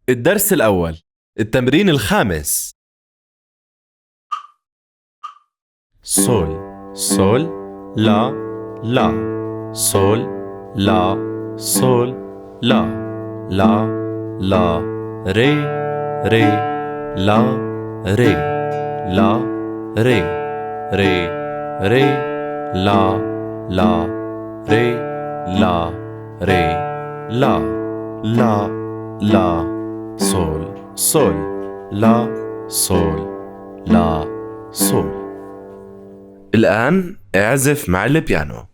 الدرس الأول. التمرين الخامس. سول سول لا لا سول لا سول لا لا لا ري ري لا ري لا ري ري ري لا لا ري لا ري لا لا لا سول سول لا سول لا سول. الآن اعزف مع البيانو.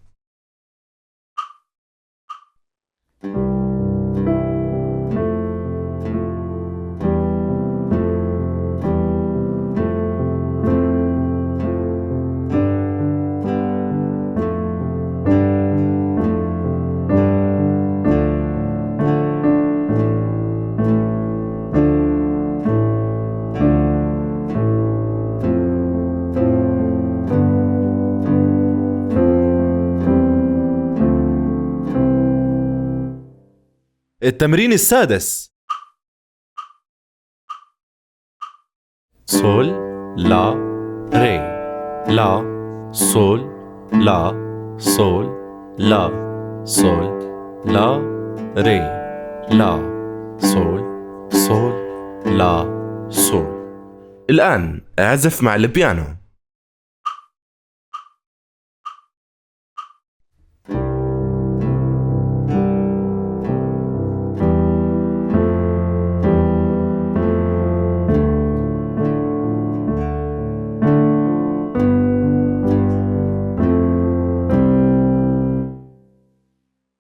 التمرين السادس. سول لا ري لا سول لا سول لا سول لا ري لا سول سول لا سول. الآن اعزف مع البيانو.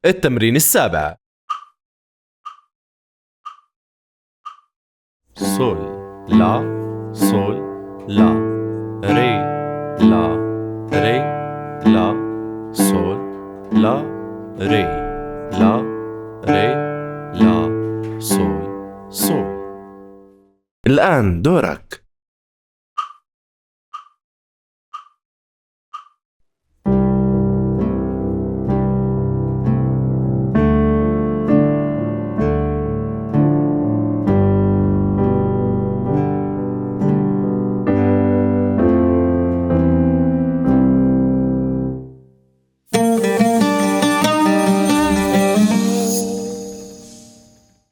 التمرين السابع. سول لا سول لا ري لا ري لا سول لا ري لا ري لا سول سول. الآن دورك.